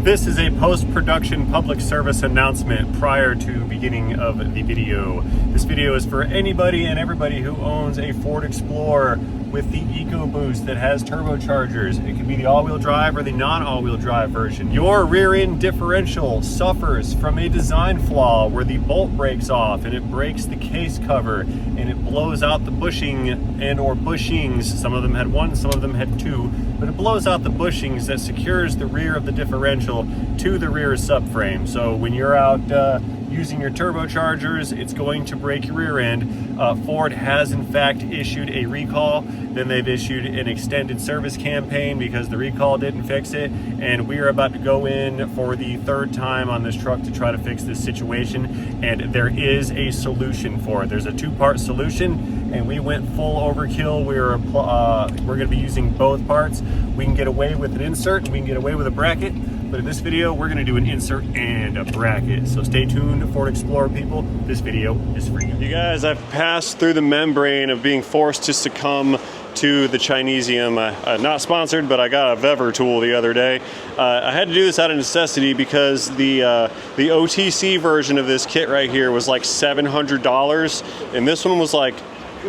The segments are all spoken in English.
This is a post-production public service announcement prior to beginning of the video. This video is for anybody and everybody who owns a Ford Explorer with the EcoBoost that has turbochargers. It can be the all-wheel drive or the non-all-wheel drive version. Your rear-end differential suffers from a design flaw where the bolt breaks off and it breaks the case cover and it blows out the bushing and or bushings. Some of them had one, some of them had two, but it blows out the bushings that secures the rear of the differential to the rear subframe. So when you're out using your turbochargers, it's going to break your rear end. Ford has in fact issued a recall. Then they've issued an extended service campaign because the recall didn't fix it. And we are about to go in for the third time on this truck to try to fix this situation. And there is a solution for it. There's a two-part solution, and we went full overkill. We're going to be using both parts. We can get away with an insert, and we can get away with a bracket. But in this video, we're going to do an insert and a bracket. So stay tuned, Ford Explorer people. This video is for you. You guys, I've passed through the membrane of being forced to succumb to the Chinesium. Not sponsored, but I got a Vever tool the other day. I had to do this out of necessity because the OTC version of this kit right here was like $700, and this one was like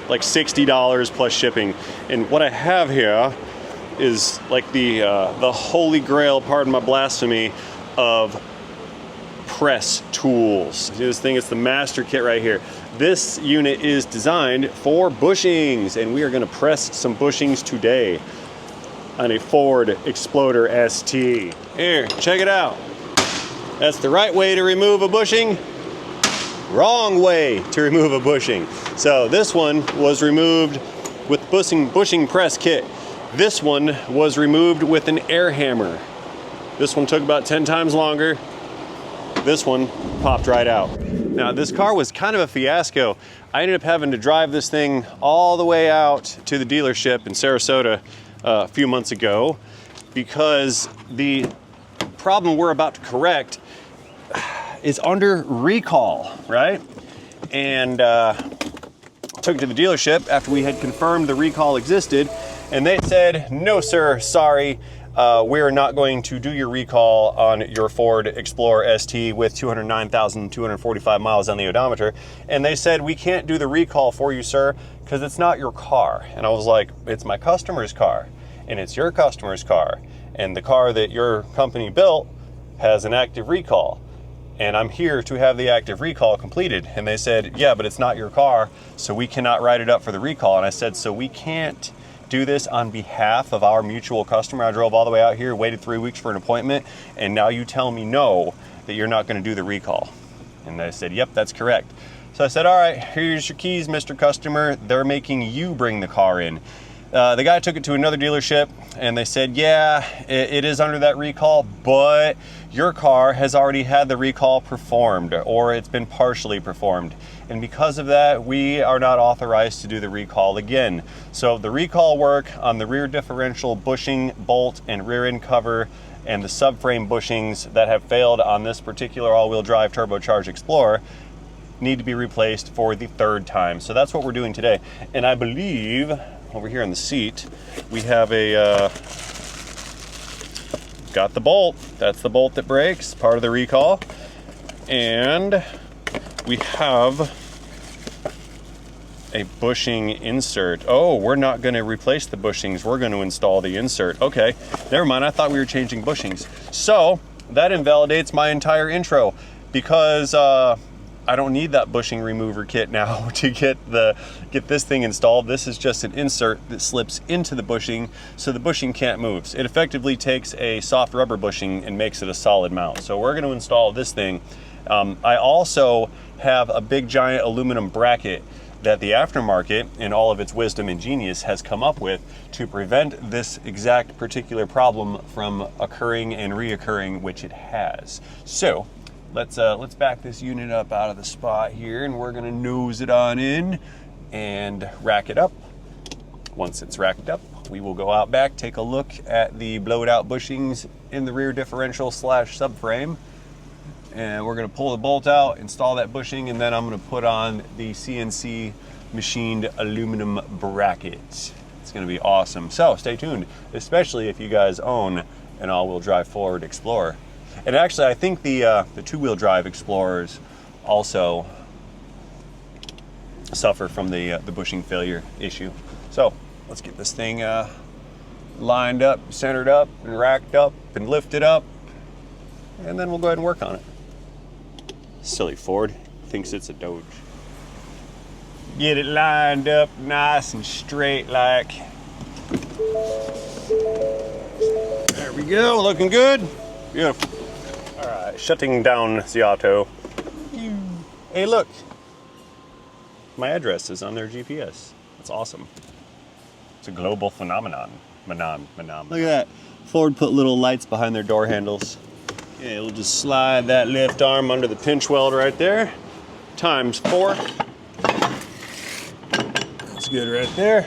$60 plus shipping. And what I have here is like the holy grail, pardon my blasphemy, of press tools. This thing is the master kit right here. This unit is designed for bushings, and we are going to press some bushings today on a Ford Exploder ST. Here, check it out. That's the right way to remove a bushing. Wrong way to remove a bushing. So this one was removed with bushing press kit. This one was removed with an air hammer. This one took about 10 times longer. This one popped right out. Now, this car was kind of a fiasco. I ended up having to drive this thing all the way out to the dealership in Sarasota a few months ago because the problem we're about to correct is under recall, right? And took it to the dealership after we had confirmed the recall existed. And they said, no, sir, sorry, we're not going to do your recall on your Ford Explorer ST with 209,245 miles on the odometer. And they said, we can't do the recall for you, sir, because it's not your car. And I was like, it's my customer's car, and it's your customer's car. And the car that your company built has an active recall. And I'm here to have the active recall completed. And they said, yeah, but it's not your car, so we cannot write it up for the recall. And I said, so we can't do this on behalf of our mutual customer. I drove all the way out here, waited 3 weeks for an appointment, and now you tell me no, that you're not going to do the recall. And they said, yep, that's correct. So I said, all right, here's your keys, Mr. Customer. They're making you bring the car in. The guy took it to another dealership, and they said, yeah, it is under that recall, but your car has already had the recall performed, or it's been partially performed. And because of that, we are not authorized to do the recall again. So the recall work on the rear differential bushing, bolt, and rear end cover, and the subframe bushings that have failed on this particular all-wheel drive turbocharged Explorer need to be replaced for the third time. So that's what we're doing today. And I believe over here on the seat, we have got the bolt. That's the bolt that breaks, part of the recall. And we have a bushing insert. Oh, we're not going to replace the bushings. We're going to install the insert. Okay, never mind. I thought we were changing bushings. So that invalidates my entire intro because I don't need that bushing remover kit now to get this thing installed. This is just an insert that slips into the bushing so the bushing can't move. It effectively takes a soft rubber bushing and makes it a solid mount. So we're going to install this thing. I also have a big giant aluminum bracket that the aftermarket, in all of its wisdom and genius, has come up with to prevent this exact particular problem from occurring and reoccurring, which it has. So let's back this unit up out of the spot here, and we're gonna nose it on in and rack it up. Once it's racked up, we will go out back, take a look at the blowed out bushings in the rear differential / subframe. And we're gonna pull the bolt out, install that bushing, and then I'm gonna put on the CNC machined aluminum bracket. It's gonna be awesome. So stay tuned, especially if you guys own an all-wheel drive Ford Explorer. And actually, I think the two-wheel drive Explorers also suffer from the bushing failure issue. So let's get this thing lined up, centered up, and racked up, and lifted up, and then we'll go ahead and work on it. Silly Ford thinks it's a Dodge. Get it lined up nice and straight like. There we go, looking good. Beautiful. All right, shutting down the auto. Hey, look. My address is on their GPS. That's awesome. It's a global phenomenon. Look at that. Ford put little lights behind their door handles. Okay, we'll just slide that lift arm under the pinch weld right there. ×4. That's good right there.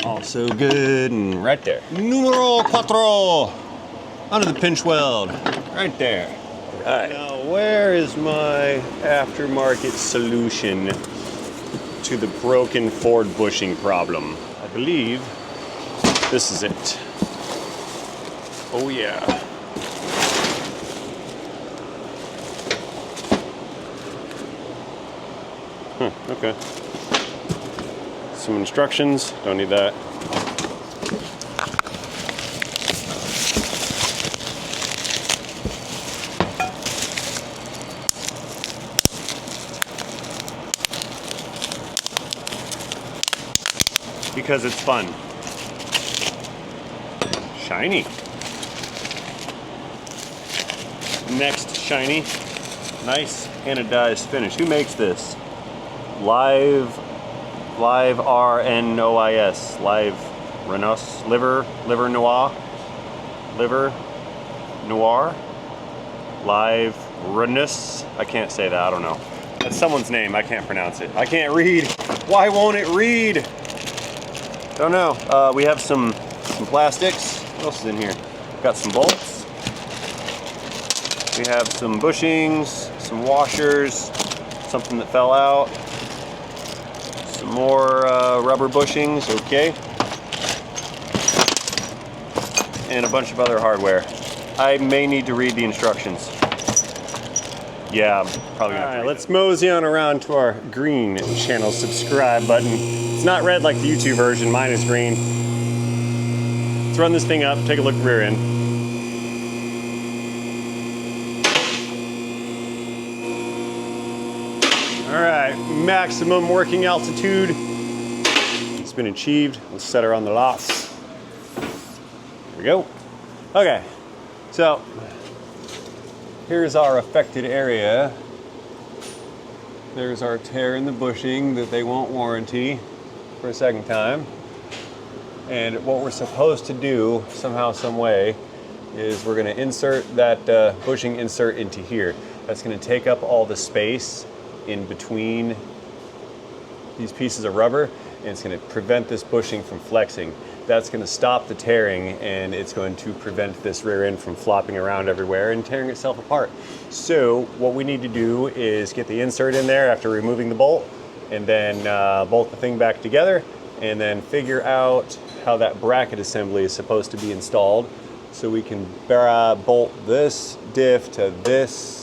Also good, and right there. Numero 4. Under the pinch weld. Right there. All right. Now, where is my aftermarket solution to the broken Ford bushing problem? I believe this is it. Oh yeah. Okay. Some instructions, don't need that. Because it's fun. Shiny. Next shiny. Nice anodized finish. Who makes this? Live RNOIS. Live Renos. Liver Noir. Live Renus. I can't say that, I don't know. That's someone's name, I can't pronounce it. I can't read. Why won't it read? Don't know. We have some plastics. What else is in here? Got some bolts. We have some bushings, some washers, something that fell out. Some more rubber bushings, okay. And a bunch of other hardware. I may need to read the instructions. Yeah, I'm probably gonna. All right, let's mosey on around to our green channel subscribe button. It's not red like the YouTube version, mine is green. Let's run this thing up, take a look at the rear end. All right, maximum working altitude. It's been achieved. Let's set her on the lock. There we go. Okay, so here's our affected area. There's our tear in the bushing that they won't warranty for a second time. And what we're supposed to do, somehow, some way, is we're gonna insert that bushing insert into here. That's gonna take up all the space in between these pieces of rubber, and it's gonna prevent this bushing from flexing. That's gonna stop the tearing, and it's going to prevent this rear end from flopping around everywhere and tearing itself apart. So what we need to do is get the insert in there after removing the bolt, and then bolt the thing back together, and then figure out how that bracket assembly is supposed to be installed, so we can bolt this diff to this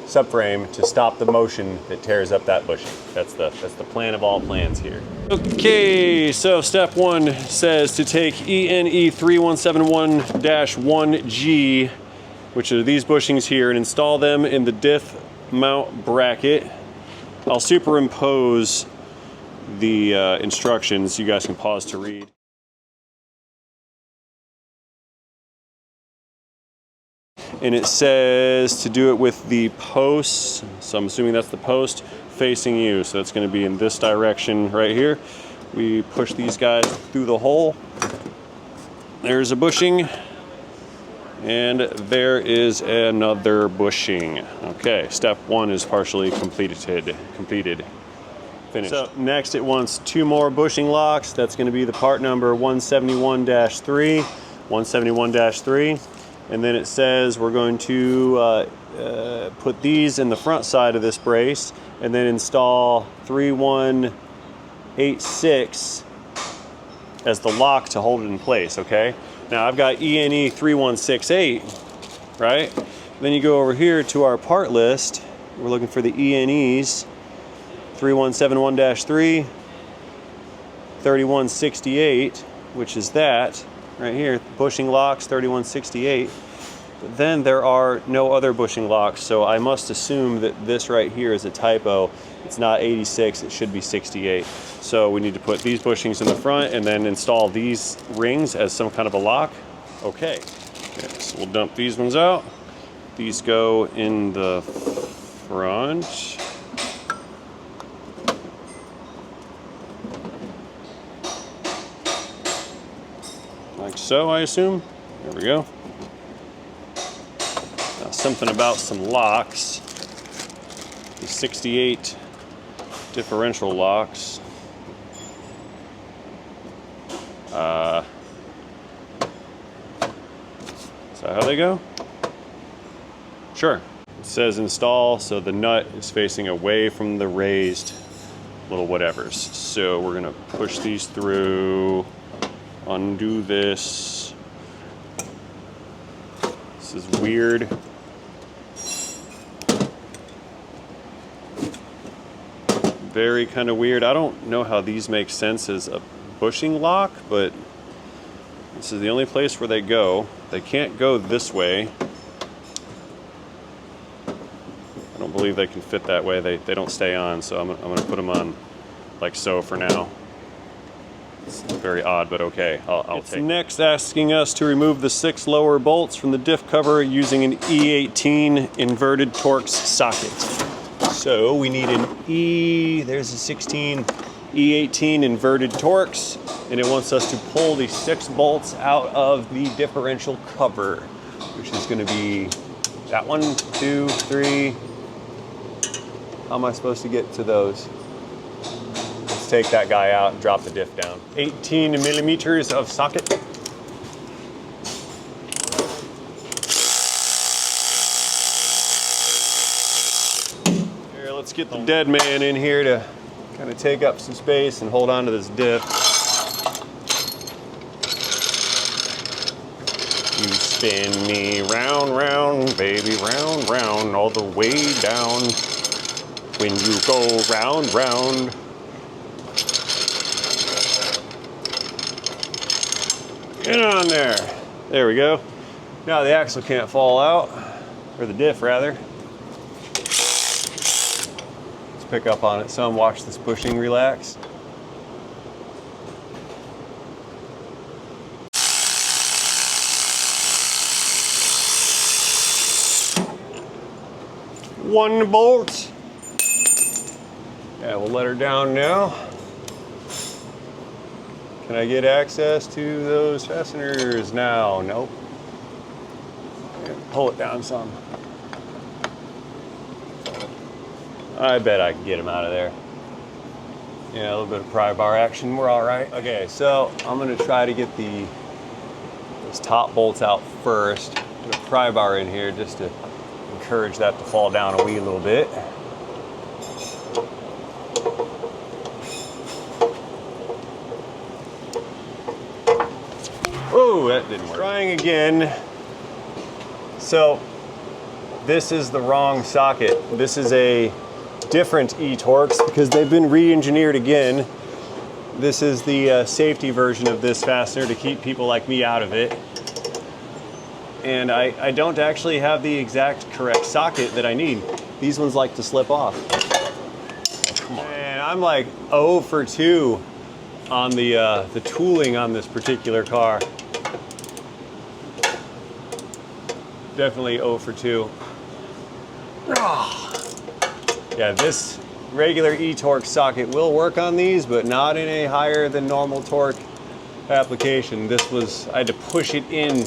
subframe to stop the motion that tears up that bushing. That's the plan of all plans here. Okay, so step one says to take ENE 3171-1G, which are these bushings here, and install them in the diff mount bracket. I'll superimpose the instructions. You guys can pause to read. And it says to do it with the posts, so I'm assuming that's the post facing you, so that's going to be in this direction right here. We push these guys through the hole. There's a bushing, and there is another bushing. Okay, step one is partially completed. Finished. So next it wants 2 more bushing locks. That's going to be the part number 171-3, and then it says we're going to put these in the front side of this brace, and then install 3186 as the lock to hold it in place, okay? Now I've got ENE 3168, right? Then you go over here to our part list. We're looking for the ENEs 3171-3, 3168, which is that right here, bushing locks 3168. But then there are no other bushing locks, so I must assume that this right here is a typo. It's not 86, it should be 68. So we need to put these bushings in the front and then install these rings as some kind of a lock. Okay, so we'll dump these ones out. These go in the front. Like so, I assume. There we go. Now, something about some locks. The 68 differential locks. Is that how they go? Sure. It says install, so the nut is facing away from the raised little whatevers. So we're gonna push these through, undo this. This is weird. Very kind of weird. I don't know how these make sense as a bushing lock, but this is the only place where they go. They can't go this way. I don't believe they can fit that way. They don't stay on, so I'm gonna put them on like so for now. It's very odd, but okay, I'll take it. Next asking us to remove the 6 lower bolts from the diff cover using an E18 inverted Torx socket. So we need there's a 16 E18 inverted Torx, and it wants us to pull the 6 bolts out of the differential cover, which is gonna be that 1, 2, 3. How am I supposed to get to those? Let's take that guy out and drop the diff down. 18 millimeters of socket. Here, let's get the dead man in here to kind of take up some space and hold on to this diff. You spin me round, round, baby, round, round, all the way down. When you go round, round. Get on there. There we go. Now the axle can't fall out, or the diff rather. Let's pick up on it some, watch this bushing relax. One bolt. Yeah, we'll let her down now. Can I get access to those fasteners now? Nope. Yeah, pull it down some. I bet I can get them out of there. Yeah, a little bit of pry bar action, we're all right. Okay, so I'm gonna try to get those top bolts out first. Put a pry bar in here just to encourage that to fall down a wee little bit. Oh, that didn't work. Trying again. So this is the wrong socket. This is a different e-Torx because they've been re-engineered again. This is the safety version of this fastener to keep people like me out of it. And I don't actually have the exact correct socket that I need. These ones like to slip off. Come on. And I'm like 0 for 2 on the tooling on this particular car. Definitely 0 for 2. Yeah, this regular e-Torx socket will work on these, but not in a higher than normal torque application. This was, I had to push it in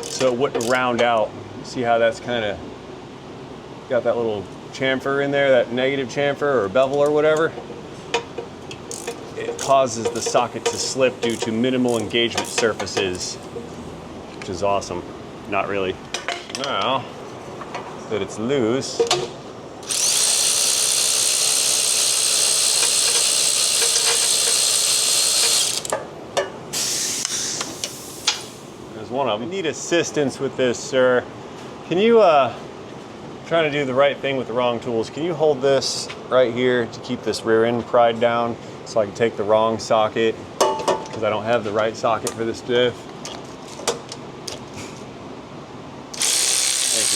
so it wouldn't round out. See how that's kind of got that little chamfer in there, that negative chamfer or bevel or whatever? It causes the socket to slip due to minimal engagement surfaces, which is awesome. Not really. Now that it's loose, was one of them. I need assistance with this, sir. Can you, trying to do the right thing with the wrong tools, can you hold this right here to keep this rear end pried down so I can take the wrong socket because I don't have the right socket for this diff? Thank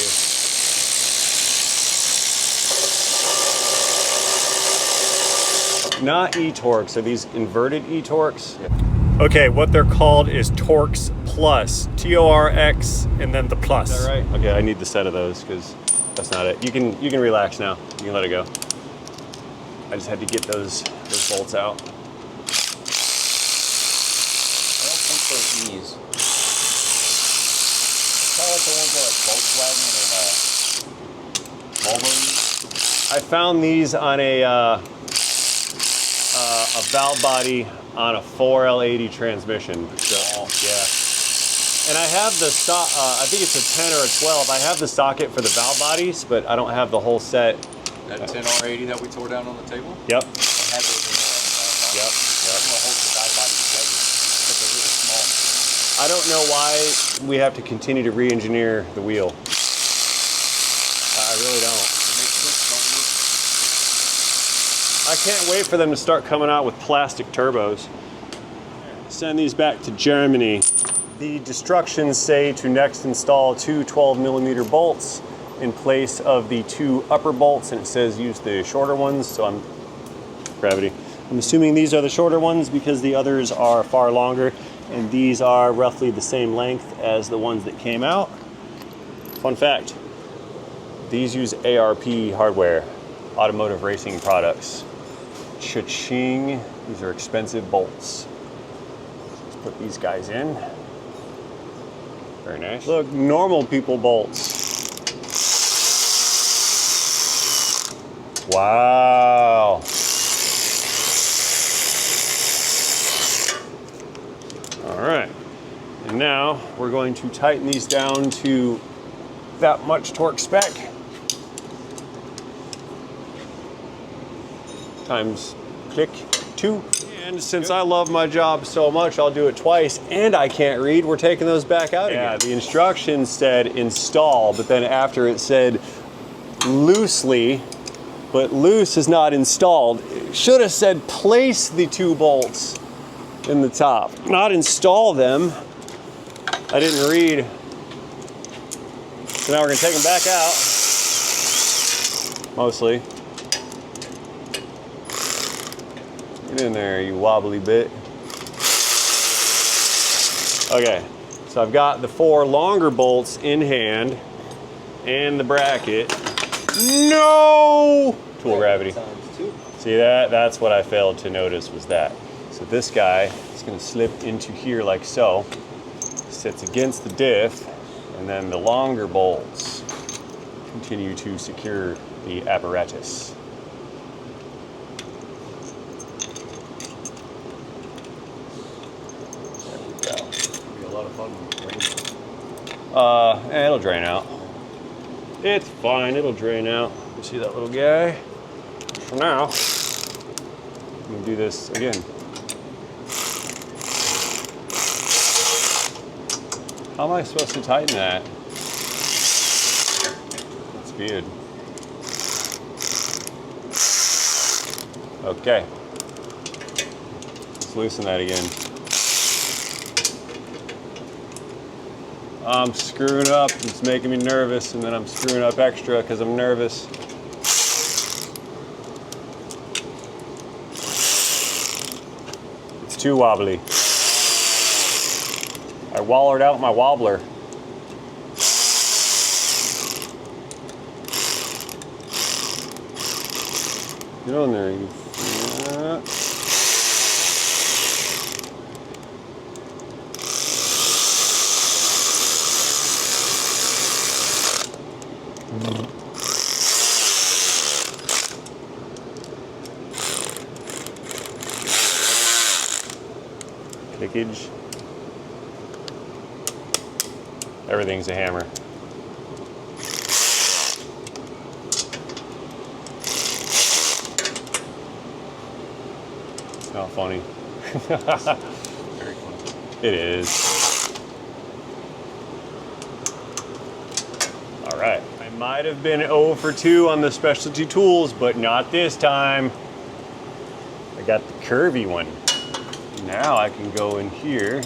you. Not e-torques, are these inverted e-torques? Yeah. Okay, what they're called is Torx Plus. T-O-R-X and then the plus. Is that right? Okay, I need the set of those because that's not it. You can relax now. You can let it go. I just had to get those bolts out. I don't think they're E's. Kind of like the ones that like Volkswagen and Volvo use. I found these on a valve body on a 4L80 transmission. So, yeah. And I have the I think it's a 10 or a 12. I have the socket for the valve bodies, but I don't have the whole set. That 10R80 that we tore down on the table? Yep. I had those in there. Yep. I'm gonna hold the valve body together, but they're really small. I don't know why we have to continue to re-engineer the wheel. I really don't. It makes sense, don't you? I can't wait for them to start coming out with plastic turbos. Send these back to Germany. The instructions say to next install two 12mm bolts in place of the two upper bolts, and it says use the shorter ones, so I'm assuming these are the shorter ones because the others are far longer, and these are roughly the same length as the ones that came out. Fun fact, these use ARP hardware, automotive racing products. Cha-ching, these are expensive bolts. Let's put these guys in. Very nice. Look, normal people bolts. Wow. All right, and now we're going to tighten these down to that much torque spec. Times click 2. And since I love my job so much, I'll do it twice, and I can't read, we're taking those back out again. Yeah, the instructions said install, but then after it said loosely, but loose is not installed. It should have said place the two bolts in the top, not install them. I didn't read. So now we're gonna take them back out, mostly. Get in there, you wobbly bit. Okay, so I've got the 4 longer bolts in hand and the bracket. No! Tool gravity. See that? That's what I failed to notice was that. So this guy is gonna slip into here like so, sits against the diff, and then the longer bolts continue to secure the apparatus. It'll drain out. It's fine, it'll drain out. You see that little guy? For now, I'm gonna do this again. How am I supposed to tighten that? That's good. Okay. Let's loosen that again. I'm screwing up, it's making me nervous, and then I'm screwing up extra because I'm nervous. It's too wobbly. I wallered out my wobbler. Get on there, you. Kickage. Everything's a hammer. It's not funny. Very funny. It is. might have been 0 for 2 on the specialty tools, but not this time. I got the curvy one. Now I can go in here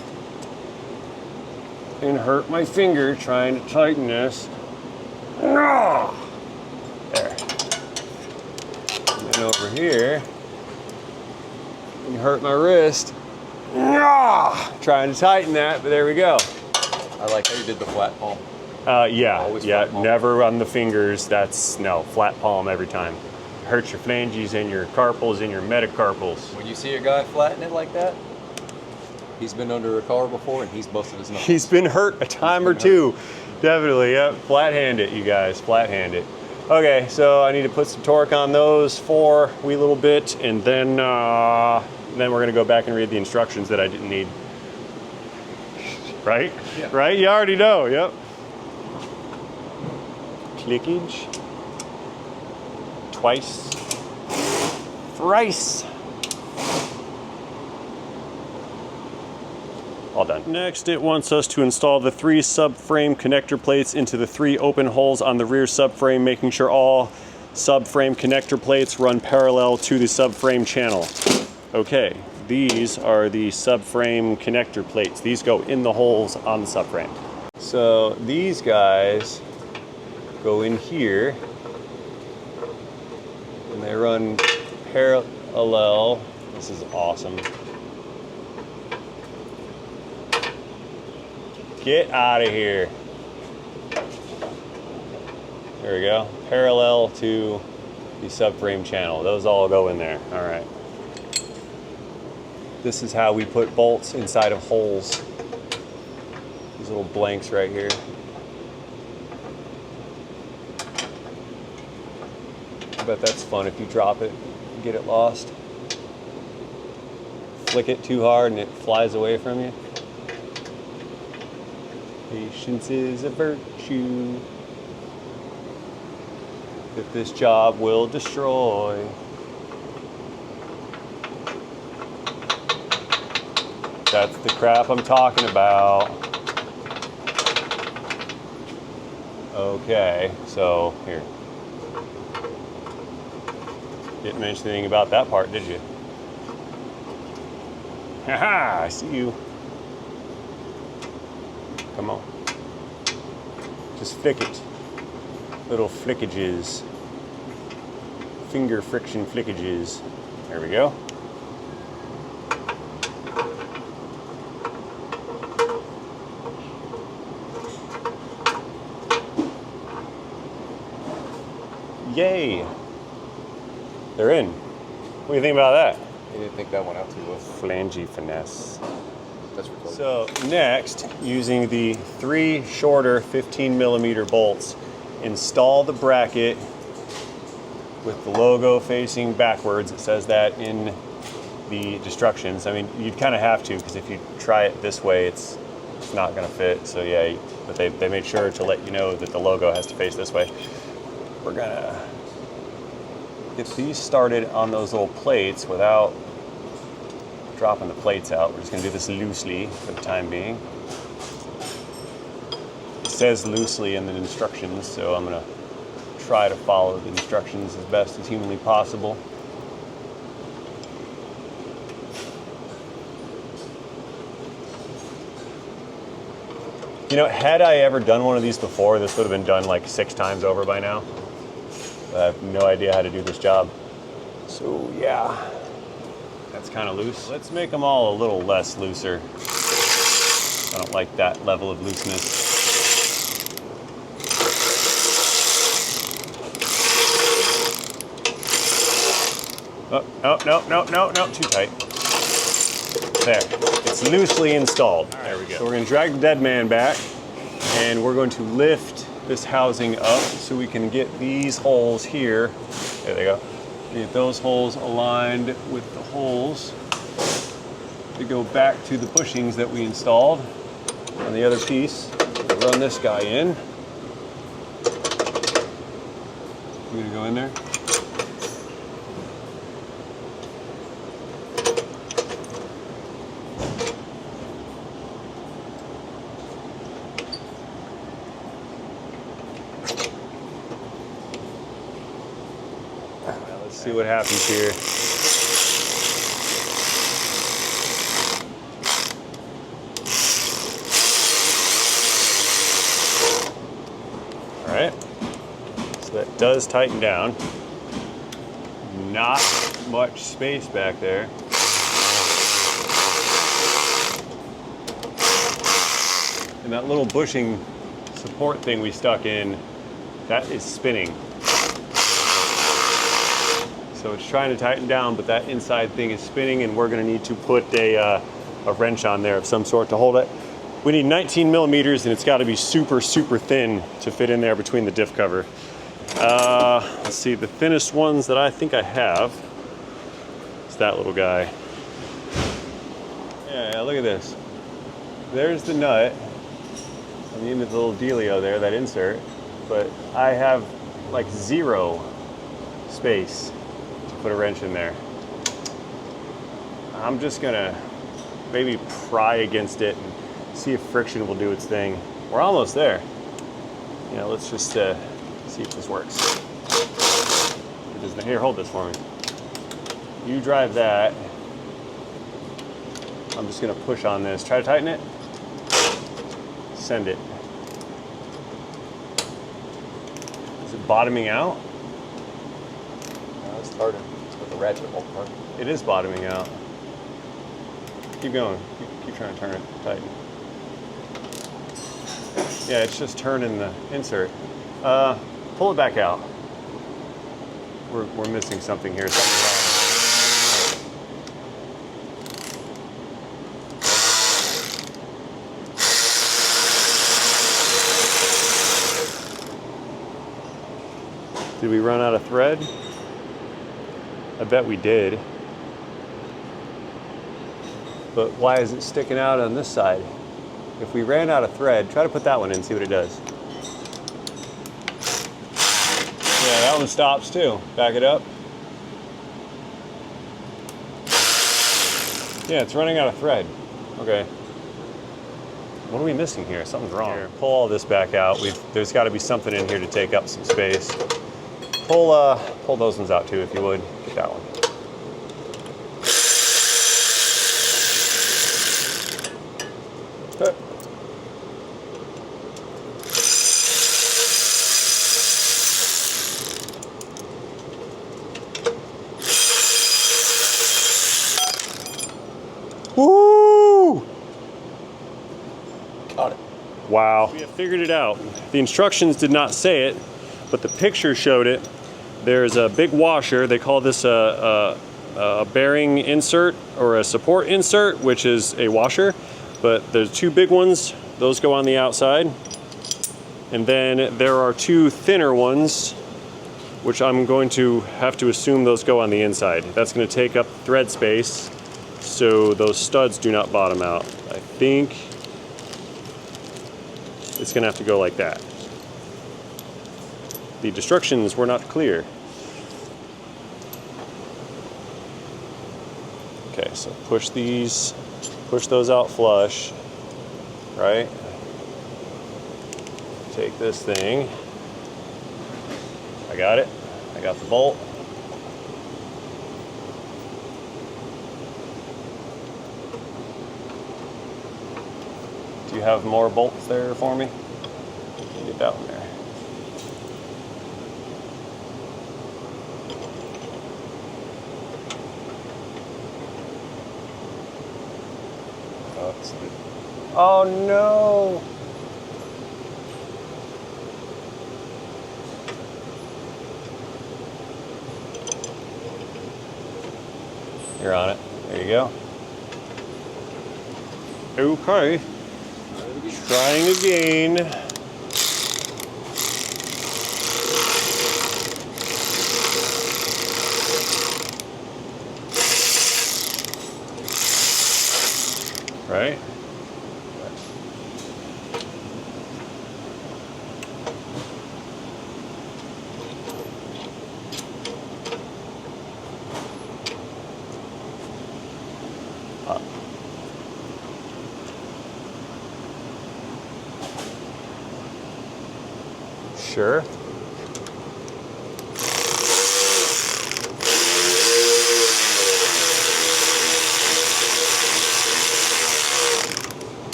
and hurt my finger trying to tighten this. There. And then over here, and hurt my wrist. Trying to tighten that, but there we go. I like how you did the flat palm. Yeah, Always yeah, flat palm. never on the fingers. That's, no, flat palm every time. Hurts your phalanges and your carpals and your metacarpals. When you see a guy flatten it like that, he's been under a car before and he's busted his nose. He's been hurt a time or two. Definitely, yep. Flat hand it, you guys, flat hand it. Okay, so I need to put some torque on those for a wee little bit, and then we're gonna go back and read the instructions that I didn't need. Right? Yeah. Right? You already know, yep. Clickage. Twice. Thrice. All done. Next, it wants us to install the 3 subframe connector plates into the 3 open holes on the rear subframe, making sure all subframe connector plates run parallel to the subframe channel. Okay, these are the subframe connector plates. These go in the holes on the subframe. So these guys go in here, and they run parallel. This is awesome. Get out of here. There we go. Parallel to the subframe channel. Those all go in there. All right. This is how we put bolts inside of holes. These little blanks right here. I bet that's fun if you drop it and get it lost. Flick it too hard and it flies away from you. Patience is a virtue that this job will destroy. That's the crap I'm talking about. Okay, so here. Didn't mention anything about that part, did you? Haha, I see you. Come on. Just flick it. Little flickages. Finger friction flickages. There we go. Yay! They're in. What do you think about that? You didn't think that one out too well. Flangy finesse. That's recorded. So next, using the 3 shorter 15mm bolts, install the bracket with the logo facing backwards. It says that in the instructions. I mean, you'd kind of have to, because if you try it this way, it's not going to fit. So yeah, but they made sure to let you know that the logo has to face this way. We're gonna get these started on those little plates without dropping the plates out. We're just gonna do this loosely for the time being. It says loosely in the instructions, so I'm gonna try to follow the instructions as best as humanly possible. You know, had I ever done one of these before, this would have been done like 6 times over by now. I have no idea how to do this job. So yeah, that's kind of loose. Let's make them all a little less looser. I don't like that level of looseness. Oh, no, too tight. There, it's loosely installed. There we go. So we're gonna drag the dead man back, and we're going to lift this housing up so we can get these holes here. There they go. Get those holes aligned with the holes to go back to the bushings that we installed on the other piece. We'll run this guy in. You gonna go in there? See what happens here. All right, so that does tighten down. Not much space back there. And that little bushing support thing we stuck in, that is spinning. So it's trying to tighten down, but that inside thing is spinning, and we're gonna need to put a wrench on there of some sort to hold it. We need 19 millimeters, and it's gotta be super, super thin to fit in there between the diff cover. Let's see, the thinnest ones that I think I have is that little guy. Yeah, look at this. There's the nut. I mean, the little dealio there, that insert, but I have like 0 space to put a wrench in there. I'm just gonna maybe pry against it and see if friction will do its thing. We're almost there. You know, let's just see if this works. It doesn't. Here, hold this for me. You drive that. I'm just gonna push on this. Try to tighten it. Send it. Is it bottoming out? No, it's starting. It's with the ratchet bolt part. It is bottoming out. Keep going. Keep trying to turn it. Tighten. Yeah, it's just turning the insert. Pull it back out. We're missing something here. Something's wrong. Did we run out of thread? I bet we did. But why is it sticking out on this side? If we ran out of thread, try to put that one in, see what it does. Yeah, that one stops too. Back it up. Yeah, it's running out of thread. Okay. What are we missing here? Something's wrong. Here, pull all this back out. There's got to be something in here to take up some space. Pull those ones out too, if you would. Get that one. Okay. Woo! Got it. Wow. We have figured it out. The instructions did not say it, but the picture showed it. There's a big washer. They call this a bearing insert or a support insert, which is a washer. But there's 2 big ones. Those go on the outside. And then there are 2 thinner ones, which I'm going to have to assume those go on the inside. That's going to take up thread space, so those studs do not bottom out. I think it's going to have to go like that. The instructions were not clear. Okay, so push those out flush, right? Take this thing. I got it. I got the bolt. Do you have more bolts there for me? Get that one there. Oh no! You're on it. There you go. Okay. Trying again. Right? Sure.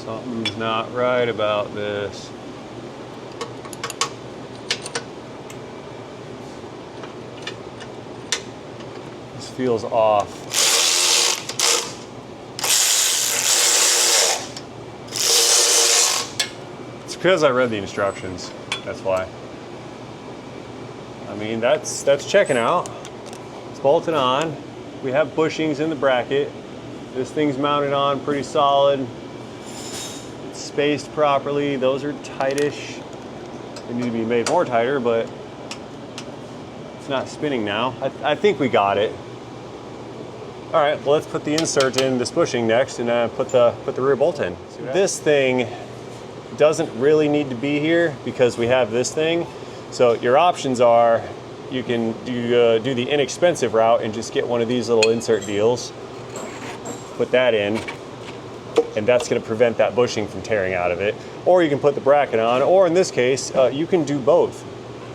Something's not right about this. This feels off. It's because I read the instructions. That's why. I mean, that's checking out. It's bolted on. We have bushings in the bracket. This thing's mounted on pretty solid. It's spaced properly. Those are tightish. They need to be made more tighter, but it's not spinning now. I think we got it. All right, well, let's put the insert in this bushing next and put the rear bolt in. This thing doesn't really need to be here because we have this thing. So your options are, you can do the inexpensive route and just get one of these little insert deals, put that in, and that's going to prevent that bushing from tearing out of it. Or you can put the bracket on, or in this case, you can do both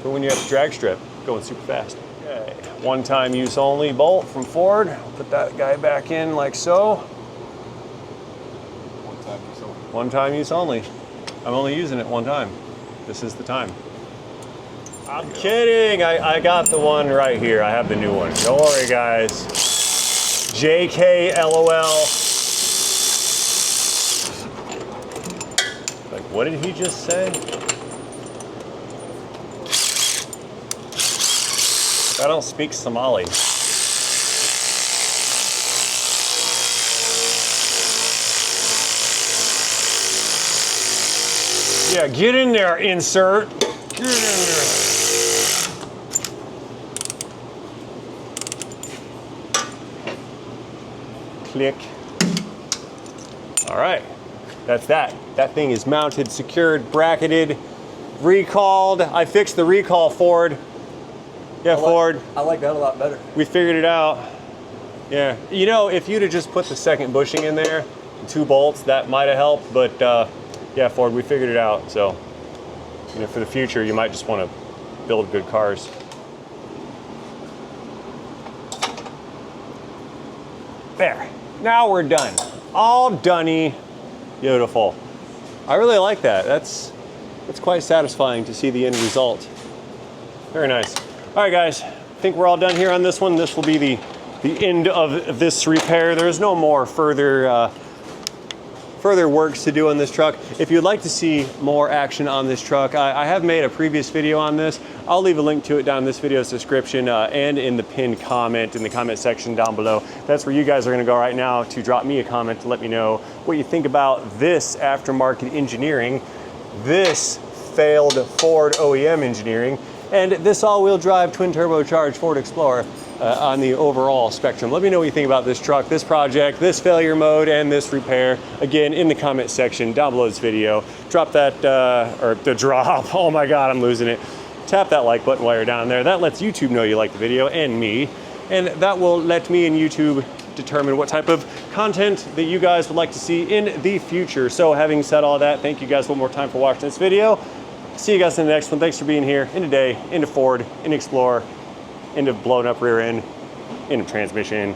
for when you have the drag strip going super fast. Okay. One-time use only bolt from Ford. Put that guy back in like so. One-time use only. One-time use only. I'm only using it one time. This is the time. I'm kidding. I got the one right here. I have the new one. Don't worry, guys. JK LOL. Like, what did he just say? I don't speak Somali. Yeah, get in there, insert. Get in there. Click. All right, that's that. That thing is mounted, secured, bracketed, recalled. I fixed the recall, Ford. Yeah, Ford. I like that a lot better. We figured it out. Yeah, you know, if you'd have just put the second bushing in there, 2 bolts, that might have helped, but yeah, Ford, we figured it out. So, you know, for the future, you might just want to build good cars. There. Now we're done. All done-y. Beautiful. I really like that. That's quite satisfying to see the end result. Very nice. All right, guys. I think we're all done here on this one. This will be the end of this repair. There's no more further works to do on this truck. If you'd like to see more action on this truck, I have made a previous video on this. I'll leave a link to it down in this video's description and in the pinned comment in the comment section down below. That's where you guys are going to go right now to drop me a comment to let me know what you think about this aftermarket engineering, this failed Ford OEM engineering, and this all-wheel drive twin turbocharged Ford Explorer on the overall spectrum. Let me know what you think about this truck, this project, this failure mode, and this repair. Again, in the comment section down below this video. Drop that, or the drop, oh my God, I'm losing it. Tap that like button while you're down there. That lets YouTube know you like the video and me. And that will let me and YouTube determine what type of content that you guys would like to see in the future. So having said all that, thank you guys one more time for watching this video. See you guys in the next one. Thanks for being here. In today, into Ford, into Explorer, into blown up rear end, into transmission.